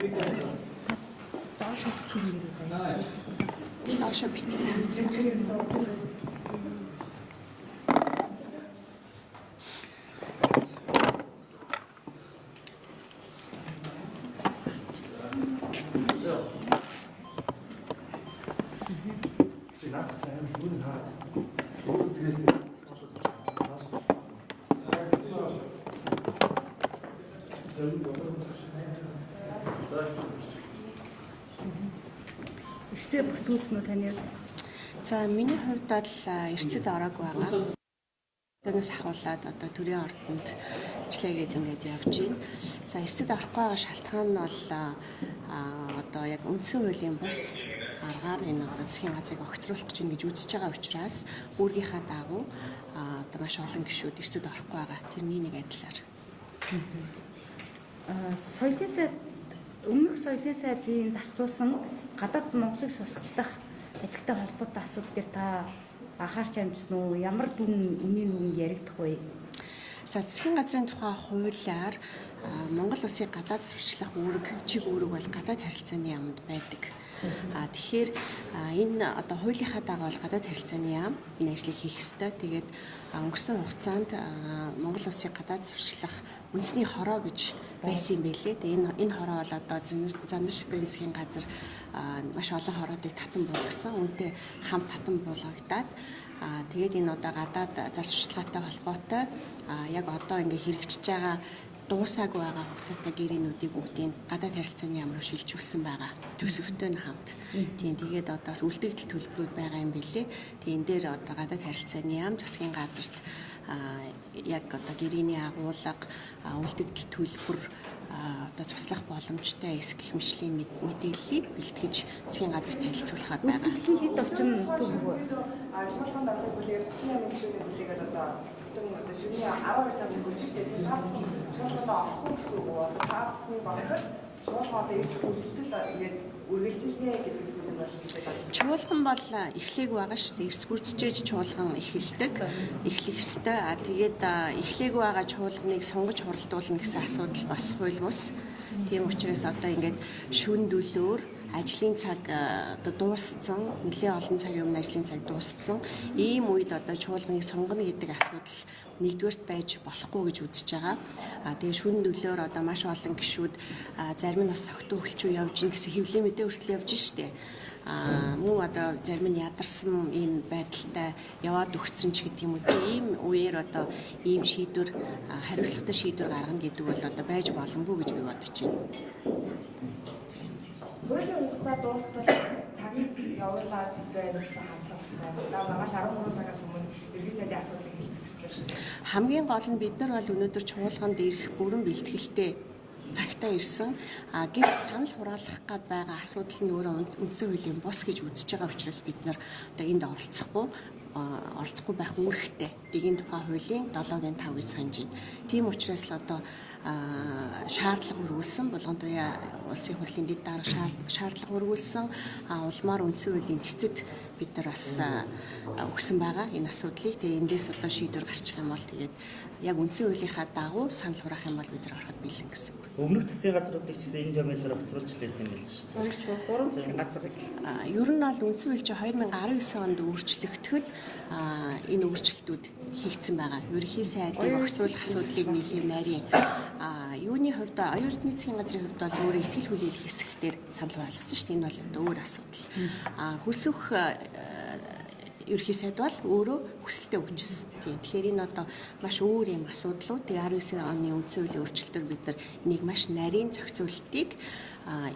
Доош авчих юм байна. Доош бит. Эрцээ бүртгүүлсэн үү таны? За миний хувьд бол эрцэд ороог байгаа. Тэрнээс ахуулаад одоо төрийн ордонд ичлээгээд ингээд явж байна. За эрцэд орохгүй байгаа шалтгаан нь бол одоо яг үндсэн хуулийн бус аргаар энэ одоо засгийн газрыг огцруулах гэж ингэж үзэж байгаа учраас үүргийнхаа дагуу одоо маш олон гишүүд эрцэд орохгүй байгаа. Тэрний нэг адилаар. Соёлын сайд өмнөх соёлын сайдын зарцуулсан гадаад Монголыг сурталчлах ажилтай холбоотой асуудал дээр та анхаарч амжсан уу? Ямар үнийн үгэнд яригдах вэ? За засгийн газрын тухай хуулиар Монгол улсыг гадаад сурчлах үүрэг, чиг үүрэг бол гадаад харилцааны яамд байдаг. Тэгэхээр энэ одоо хуулийнхаа дагуу гадаад харилцааны яам энэ ажлыг хийх ёстой. Тэгээд өнгөрсөн хугацаанд Монгол улсыг гадаад сурчлах үндэсний хороо гэж байсан юм билээ. Тэгээд энэ хороо бол одоо Занданшилтын засгийн газар маш олон хороодыг татан болгосон. Үүнтэй хамт татан болгогдоод тэгээд энэ одоо гадаад зар сурталчилгаатай холбоотой яг одоо ингээ хэрэгжиж байгаа дуусаагүй байгаа хугацаатай гэрээнүүдийг бүгдийг гадаад харилцааны яам руу шилжүүлсэн байгаа. Төсөвтэй нь хамт. Тийм тэгээд одоо үлдэгдэл төлбөрүүд байгаа юм билээ. Тэгээд энэ дээр одоо гадаад харилцааны яам засгийн газарт яг одоо гэрээний агуулга, үлдэгдэл төлбөр одоо туслах боломжтой эс гэх мэтлийн мэдээллийг бэлтгэж засгийн газарт танилцуулахад байгаа. Үлдэгдэл хэд орчим төгрөг? Чуулганд одоо бүлэгээр 38 гишүүний бүлэгээр одоо одоо шөнийн 12 цагт бүжигтэй чуулганд орохгүй гэсэн үг үү? Та бүхэн багтар чуулганд ирж үлдэгдэл ингээд үргэлжилнэ гэдэг зүйл бол чуулган бол эхлээг байгаа шүү дээ. Эрс гүрцжээж чуулган эхэлдэг. Эхлэх ёстой. Тэгээд эхлээг байгаа чуулганыг сонгож хуралдуулна гэсэн асуудал бас хууль бус. Тийм учраас одоо ингээд шүн дөлөөр ажлын цаг одоо дууссан, нэлээд олон цагийн өмнө ажлын цаг дууссан. Ийм үед одоо чуулганыг сонгоно гэдэг асуудал нэгдүгээрт байж болохгүй гэж үзэж байгаа. Тэгээ шүн дөлөөр одоо маш олон гишүүд зарим нь бас согтуу хөлчөө явж гин гэсэн хэвлэлийн мэдээ хүртэл явж штэ. Мөн одоо зарим нь ядарсан ийм байдалтай яваад өгсөн ч гэдэг юм уу. Ийм үеэр одоо ийм шийдвэр хариуцлагатай шийдвэр гаргана гэдэг бол одоо байж боломгүй гэж би бодож байна. хуулийн хугацаа дуустал цагийг явуулаад байсан хандлага байна. Маш 13 цагаас өмнө ерхий сайдын асуудлыг хэлцэх ёстой. Хамгийн гол нь бид нар бол өнөөдөр чуулганд ирэх бүрэн бэлтгэлтэй цагтаа ирсэн. Гэвч санал хураалгах гад байгаа асуудал нь өөрөө үндсэн хуулийн бус гэж үзэж байгаа учраас бид нар одоо энд оролцохгүй байх үүрэгтэй. Дэгийн тухай хуулийн 7-гийн 5 гэж санаж байна. Тийм учраас л одоо шаардлага өргүүлсэн болгон туяа улсын хурлын дэд дарга шаардлага өргүүлсэн улмаар үндсэн хуулийн цэцэд бид нар бас өгсөн байгаа энэ асуудлыг. Тэгээ эндээс одоо шийдвэр гарчих юм бол тэгээд яг үндсэн хуулийнхаа дагуу санал хураах юм бол бид нар ороход бэлэн гэсэн үг. Өмнөх засгийн газруудыг ч гэсэн энэ жамлаар огцруулж лээсэн юм биш үү? Гурван засгийн газрыг ер нь бол үндсэн хууль чинь 2019 онд өөрчлөгдөхөд энэ өөрчлөлтүүд хийгдсэн байгаа. Ерөнхий сайдыг огцруулах асуудлыг нийлээ нарийн юуны хувьд оюун эрдэнэ засгийн газрын хувьд бол өөрөө ихтгэл хүлээлгэх хэсгээр санал хураалгасан шүү дээ. Энэ бол өөр асуудал. Хүсвэх ерхий сайд бол өөрөө хүсэлтэд өгчсэн. Тэгэхээр энэ одоо маш өөр юм асуудлууд. Тэгээ 19 оны үндсэн хуулийн өөрчлөлтөөр бид нар энийг маш нарийн зохицуултыг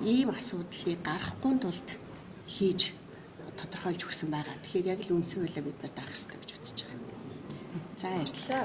ийм асуудлыг гаргахгүй тулд хийж тодорхойлж өгсөн байгаа. Тэгэхээр яг л үндсэн хуулиа бид нар даах хэрэгтэй гэж үзэж байгаа. За баярлалаа.